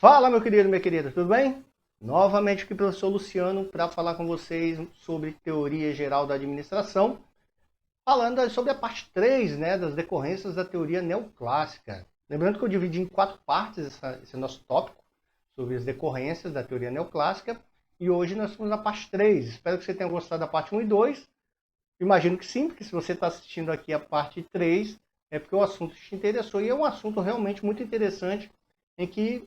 Fala, meu querido, minha querida, tudo bem? Novamente aqui, professor Luciano, para falar com vocês sobre teoria geral da administração, falando sobre a parte 3, né, das decorrências da teoria neoclássica. Lembrando que eu dividi em 4 partes esse nosso tópico sobre as decorrências da teoria neoclássica, e hoje nós estamos na parte 3. Espero que você tenha gostado da parte 1 e 2. Imagino que sim, porque se você está assistindo aqui a parte 3, é porque o assunto te interessou, e é um assunto realmente muito interessante, em que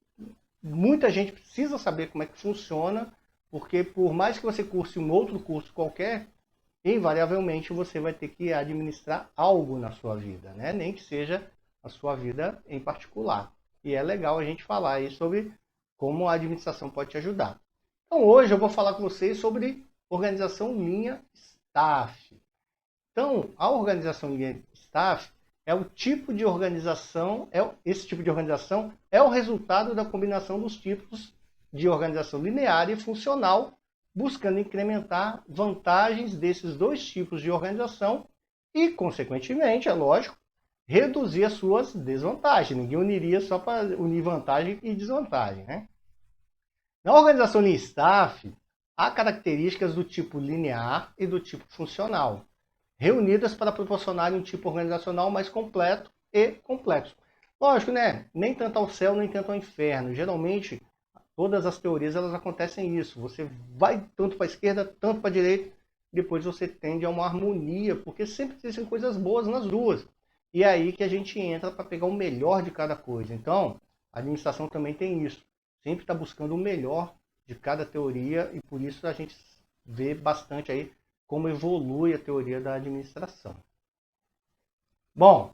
muita gente precisa saber como é que funciona, porque por mais que você curse um outro curso qualquer, invariavelmente você vai ter que administrar algo na sua vida, né? Nem que seja a sua vida em particular. E é legal a gente falar aí sobre como a administração pode te ajudar. Então hoje eu vou falar com vocês sobre organização linha staff. Então, a organização linha staff é o tipo de organização, esse tipo de organização é o resultado da combinação dos tipos de organização linear e funcional, buscando incrementar vantagens desses dois tipos de organização e, consequentemente, é lógico, reduzir as suas desvantagens. Ninguém uniria só para unir vantagem e desvantagem, né? Na organização linha staff, há características do tipo linear e do tipo funcional, reunidas para proporcionar um tipo organizacional mais completo e complexo. Lógico, né? Nem tanto ao céu, nem tanto ao inferno. Geralmente, todas as teorias elas acontecem isso. Você vai tanto para a esquerda, tanto para a direita, depois você tende a uma harmonia, porque sempre existem coisas boas nas duas. E é aí que a gente entra para pegar o melhor de cada coisa. Então, a administração também tem isso. Sempre está buscando o melhor de cada teoria e por isso a gente vê bastante aí como evolui a teoria da administração. Bom,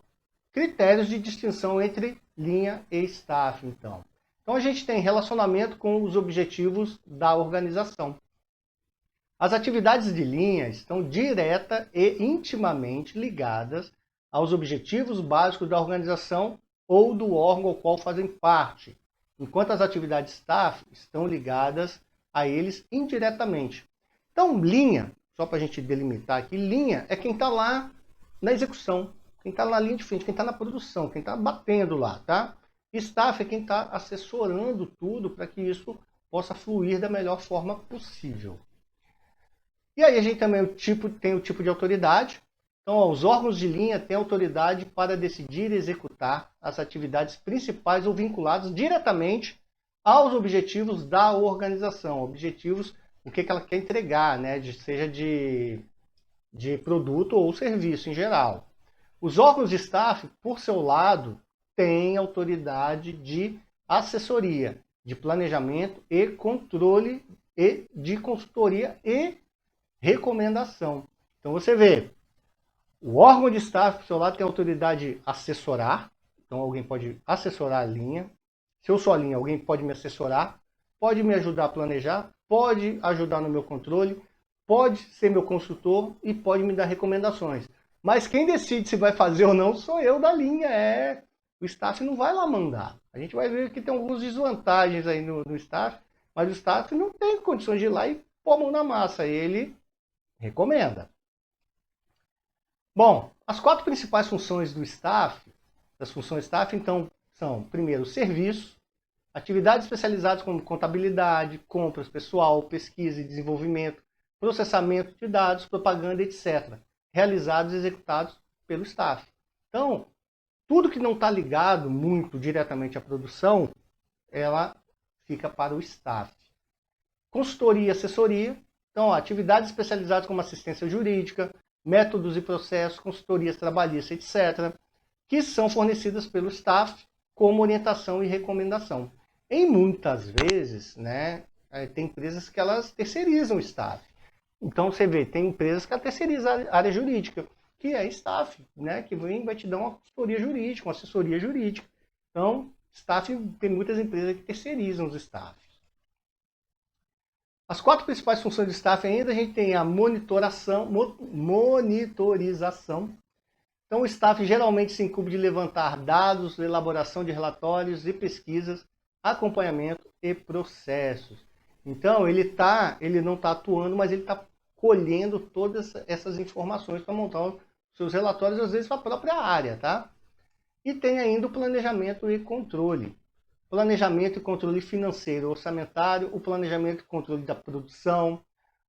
critérios de distinção entre linha e staff, então. Então a gente tem relacionamento com os objetivos da organização. As atividades de linha estão direta e intimamente ligadas aos objetivos básicos da organização ou do órgão ao qual fazem parte, enquanto as atividades staff estão ligadas a eles indiretamente. Então, linha, só para a gente delimitar aqui, linha é quem está lá na execução, quem está na linha de frente, quem está na produção, quem está batendo lá, tá? Staff é quem está assessorando tudo para que isso possa fluir da melhor forma possível. E aí a gente também tem o tipo de autoridade. Então, os órgãos de linha têm autoridade para decidir e executar as atividades principais ou vinculadas diretamente aos objetivos da organização, objetivos o que ela quer entregar, né? Seja de produto ou serviço em geral. Os órgãos de staff, por seu lado, têm autoridade de assessoria, de planejamento e controle, e de consultoria e recomendação. Então você vê, o órgão de staff, por seu lado, tem autoridade de assessorar, então alguém pode assessorar a linha. Se eu sou a linha, alguém pode me assessorar, pode me ajudar a planejar, pode ajudar no meu controle, pode ser meu consultor e pode me dar recomendações. Mas quem decide se vai fazer ou não sou eu da linha, o staff não vai lá mandar. A gente vai ver que tem algumas desvantagens aí no staff, mas o staff não tem condições de ir lá e pôr a mão na massa, ele recomenda. Bom, as 4 principais funções do staff, das funções staff, então, são, primeiro, serviço, atividades especializadas como contabilidade, compras, pessoal, pesquisa e desenvolvimento, processamento de dados, propaganda, etc., realizados e executados pelo staff. Então, tudo que não está ligado muito diretamente à produção, ela fica para o staff. Consultoria e assessoria, então, atividades especializadas como assistência jurídica, métodos e processos, consultorias trabalhistas, etc., que são fornecidas pelo staff como orientação e recomendação. Em muitas vezes, né, tem empresas que elas terceirizam o staff. Então você vê, tem empresas que terceirizam a área jurídica, que é staff, né, que vai te dar uma consultoria jurídica, uma assessoria jurídica. Então, staff, tem muitas empresas que terceirizam os staffs. As 4 principais funções do staff ainda, a gente tem a monitorização. Então, o staff geralmente se incumbe de levantar dados, elaboração de relatórios e pesquisas, acompanhamento e processos. Então, ele não está atuando, mas ele está colhendo todas essas informações para montar os seus relatórios, às vezes para a própria área, tá? E tem ainda o planejamento e controle. planejamento e controle financeiro orçamentário, o planejamento e controle da produção,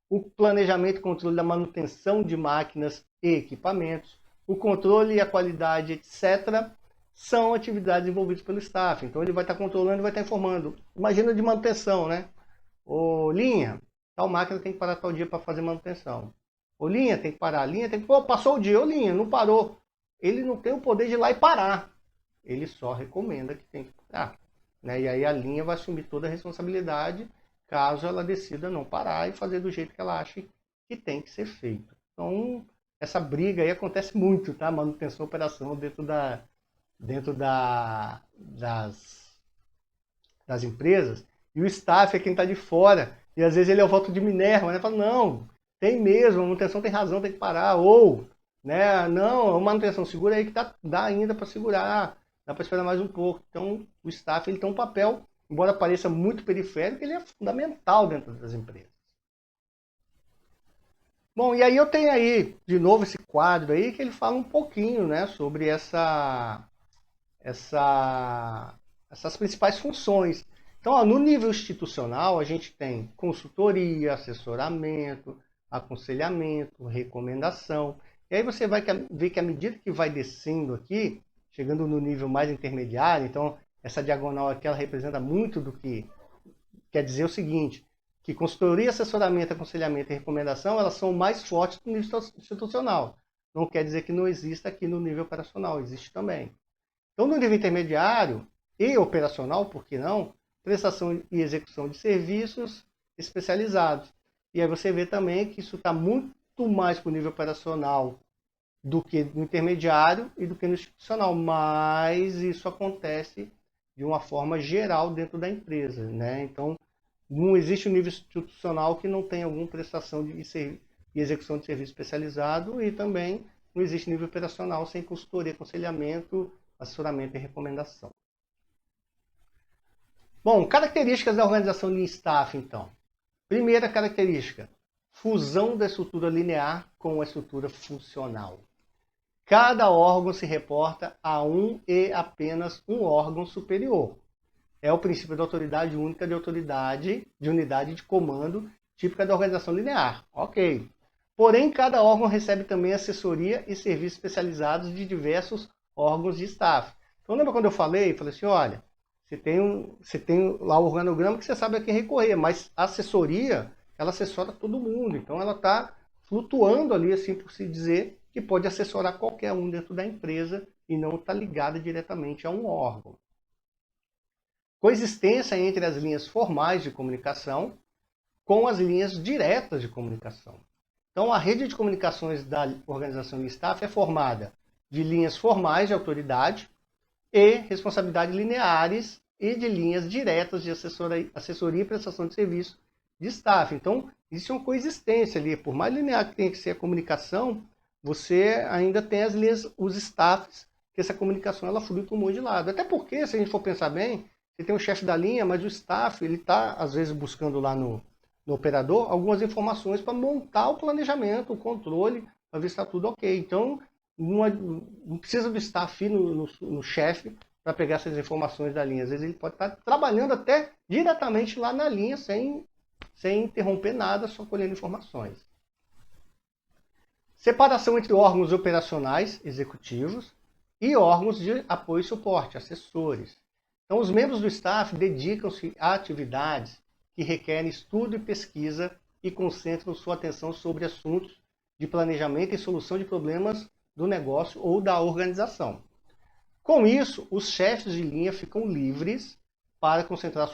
o planejamento e controle da manutenção de máquinas e equipamentos, o controle e a qualidade, etc., são atividades envolvidas pelo staff. Então ele vai estar controlando e vai estar informando. Imagina de manutenção, né? Ô, linha, tal máquina tem que parar tal dia para fazer manutenção. Ô, linha, tem que parar. Linha tem que... Pô, passou o dia. Ô, linha, não parou. Ele não tem o poder de ir lá e parar. Ele só recomenda que tem que parar. Né? E aí a linha vai assumir toda a responsabilidade caso ela decida não parar e fazer do jeito que ela acha que tem que ser feito. Então, essa briga aí acontece muito, tá? Manutenção e operação dentro das empresas. E o staff é quem está de fora. E às vezes ele é o voto de Minerva, né? Fala, não, tem mesmo, a manutenção tem razão, tem que parar. Ou, né, não, a manutenção segura aí que dá ainda para segurar. Dá para esperar mais um pouco. Então, o staff ele tem um papel, embora pareça muito periférico, ele é fundamental dentro das empresas. Bom, e aí eu tenho aí, de novo, esse quadro aí, que ele fala um pouquinho, né, sobre essas principais funções. Então, ó, no nível institucional, a gente tem consultoria, assessoramento, aconselhamento, recomendação. E aí você vai ver que à medida que vai descendo aqui, chegando no nível mais intermediário, então essa diagonal aqui ela representa muito do que quer dizer o seguinte, que consultoria, assessoramento, aconselhamento e recomendação, elas são mais fortes no nível institucional. Não quer dizer que não exista aqui no nível operacional, existe também. Então, no nível intermediário e operacional, por que não, prestação e execução de serviços especializados. E aí você vê também que isso está muito mais para o nível operacional do que no intermediário e do que no institucional, mas isso acontece de uma forma geral dentro da empresa, né? Então, não existe um nível institucional que não tenha alguma prestação e execução de serviço especializado e também não existe nível operacional sem consultoria, aconselhamento, assessoramento e recomendação. Bom, características da organização Lean Staff, então. Primeira característica, fusão da estrutura linear com a estrutura funcional. Cada órgão se reporta a um e apenas um órgão superior. É o princípio da autoridade única de unidade de comando típica da organização linear. Ok. Porém, cada órgão recebe também assessoria e serviços especializados de diversos órgãos de staff. Então, lembra quando eu falei assim, olha, você tem lá o organograma que você sabe a quem recorrer, mas a assessoria, ela assessora todo mundo. Então, ela está flutuando ali, assim por se dizer, que pode assessorar qualquer um dentro da empresa e não está ligada diretamente a um órgão. Coexistência entre as linhas formais de comunicação com as linhas diretas de comunicação. Então, a rede de comunicações da organização de staff é formada de linhas formais de autoridade e responsabilidade lineares e de linhas diretas de assessoria e prestação de serviço de staff. Então, existe uma coexistência ali. Por mais linear que tenha que ser a comunicação, você ainda tem as linhas, os staffs, que essa comunicação ela flui para um monte de lado. Até porque, se a gente for pensar bem, você tem o chefe da linha, mas o staff ele está, às vezes, buscando lá no operador algumas informações para montar o planejamento, o controle, para ver se está tudo ok. Então, não precisa do staff no chefe para pegar essas informações da linha. Às vezes ele pode estar trabalhando até diretamente lá na linha, sem interromper nada, só colhendo informações. Separação entre órgãos operacionais, executivos, e órgãos de apoio e suporte, assessores. Então, os membros do staff dedicam-se a atividades que requerem estudo e pesquisa e concentram sua atenção sobre assuntos de planejamento e solução de problemas do negócio ou da organização. Com isso, os chefes de linha ficam livres para concentrar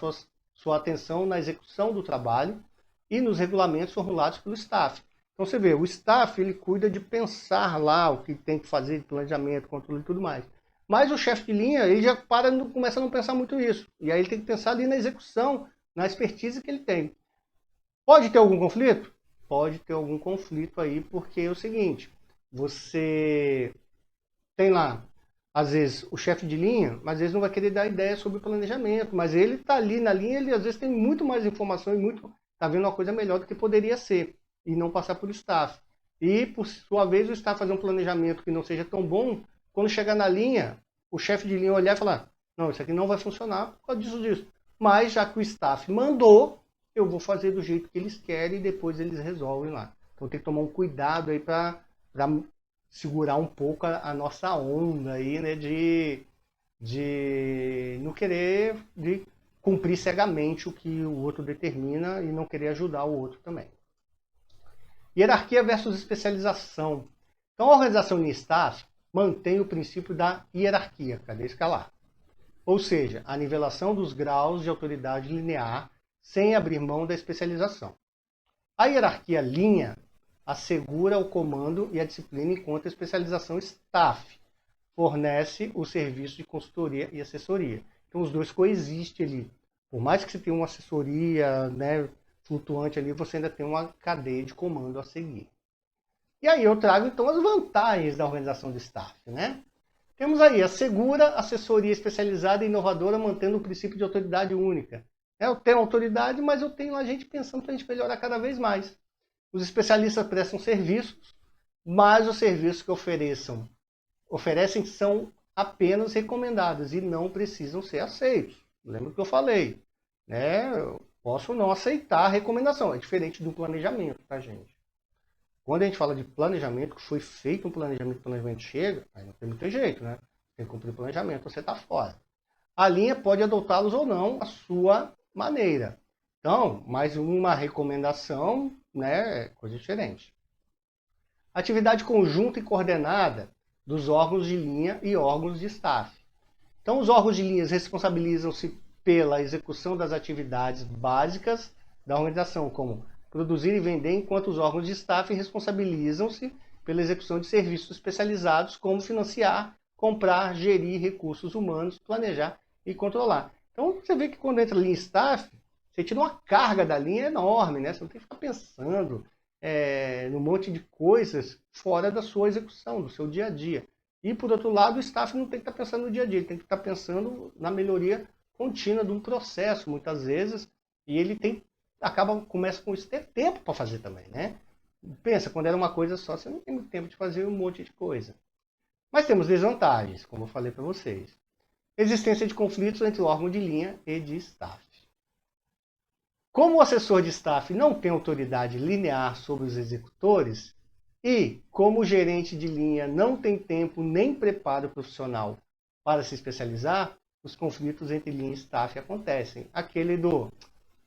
sua atenção na execução do trabalho e nos regulamentos formulados pelo staff. Então você vê, o staff ele cuida de pensar lá o que tem que fazer de planejamento, controle e tudo mais. Mas o chefe de linha, ele já começa a não pensar muito isso. E aí ele tem que pensar ali na execução, na expertise que ele tem. Pode ter algum conflito? Pode ter algum conflito aí, porque é o seguinte, você tem lá, às vezes, o chefe de linha, mas às vezes não vai querer dar ideia sobre o planejamento, mas ele está ali na linha, ele às vezes tem muito mais informação e está vendo uma coisa melhor do que poderia ser, e não passar por staff. E, por sua vez, o staff fazer um planejamento que não seja tão bom, quando chegar na linha, o chefe de linha olhar e falar, Não, isso aqui não vai funcionar por causa disso. Mas já que o staff mandou, eu vou fazer do jeito que eles querem e depois eles resolvem lá. Então tem que tomar um cuidado aí para segurar um pouco a nossa onda aí, né, de não querer de cumprir cegamente o que o outro determina e não querer ajudar o outro também. Hierarquia versus especialização. Então a organização em staff mantém o princípio da hierarquia, cadeia escalar. Ou seja, a nivelação dos graus de autoridade linear sem abrir mão da especialização. A hierarquia linha assegura o comando e a disciplina, enquanto a especialização staff fornece o serviço de consultoria e assessoria. Então os dois coexistem ali. Por mais que você tenha uma assessoria, né, flutuante ali, você ainda tem uma cadeia de comando a seguir. E aí eu trago então as vantagens da organização de staff, né? Temos aí a segura assessoria especializada e inovadora, mantendo o princípio de autoridade única. Eu tenho autoridade, mas eu tenho a gente pensando para a gente melhorar cada vez mais. Os especialistas prestam serviços, mas os serviços que oferecem são apenas recomendados e não precisam ser aceitos. Lembra que eu falei? Né? Eu posso não aceitar a recomendação. É diferente do planejamento, tá, gente? Quando a gente fala de planejamento, que foi feito um planejamento, o planejamento chega, aí não tem muito jeito, né? Tem que cumprir o planejamento, você está fora. A linha pode adotá-los ou não à sua maneira. Então, mais uma recomendação, né? É coisa diferente. Atividade conjunta e coordenada dos órgãos de linha e órgãos de staff. Então, os órgãos de linhas responsabilizam-se pela execução das atividades básicas da organização, como produzir e vender, enquanto os órgãos de staff responsabilizam-se pela execução de serviços especializados, como financiar, comprar, gerir recursos humanos, planejar e controlar. Então, você vê que quando entra linha staff, você tira uma carga da linha enorme, né? Você não tem que ficar pensando num monte de coisas fora da sua execução, do seu dia a dia. E, por outro lado, o staff não tem que estar pensando no dia a dia, ele tem que estar pensando na melhoria contínua de um processo, muitas vezes, e ele começa com isso, ter tempo para fazer também, né? Pensa, quando era uma coisa só, você não tem muito tempo de fazer um monte de coisa. Mas temos desvantagens, como eu falei para vocês. Existência de conflitos entre o órgão de linha e de staff. Como o assessor de staff não tem autoridade linear sobre os executores, e como o gerente de linha não tem tempo nem preparo profissional para se especializar, os conflitos entre linha e staff acontecem. Aquele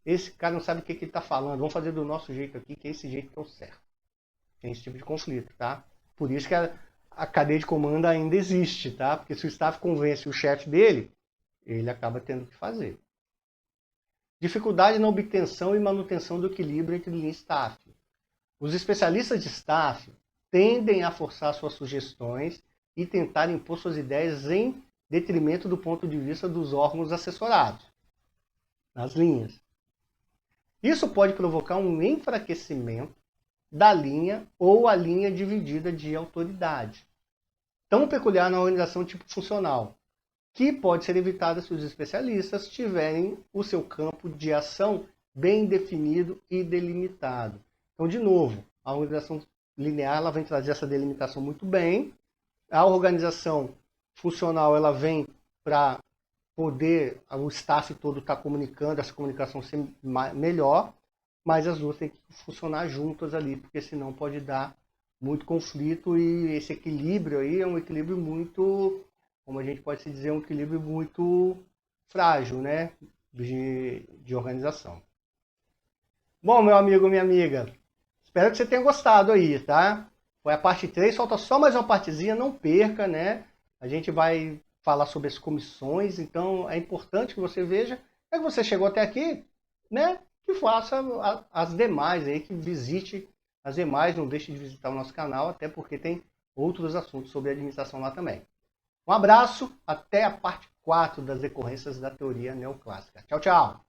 esse cara não sabe o que ele está falando, vamos fazer do nosso jeito aqui, que é esse jeito que é o certo. Tem esse tipo de conflito, tá? Por isso que a cadeia de comando ainda existe, tá? Porque se o staff convence o chefe dele, ele acaba tendo que fazer. Dificuldade na obtenção e manutenção do equilíbrio entre linha e staff. Os especialistas de staff tendem a forçar suas sugestões e tentar impor suas ideias em detrimento do ponto de vista dos órgãos assessorados, nas linhas. Isso pode provocar um enfraquecimento da linha ou a linha dividida de autoridade, tão peculiar na organização tipo funcional, que pode ser evitada se os especialistas tiverem o seu campo de ação bem definido e delimitado. Então, de novo, a organização linear ela vem trazer essa delimitação muito bem. A organização funcional ela vem para poder o staff todo estar comunicando, essa comunicação ser melhor, mas as duas têm que funcionar juntas ali, porque senão pode dar muito conflito e esse equilíbrio aí é um equilíbrio muito, como a gente pode se dizer, um equilíbrio muito frágil, né, de organização. Bom, meu amigo, minha amiga, espero que você tenha gostado aí, tá? Foi a parte 3, falta só mais uma partezinha, não perca, né? A gente vai falar sobre as comissões, então é importante que você veja, é que você chegou até aqui, né? Que faça as demais aí, que visite as demais, não deixe de visitar o nosso canal, até porque tem outros assuntos sobre administração lá também. Um abraço, até a parte 4 das decorrências da teoria neoclássica. Tchau, tchau!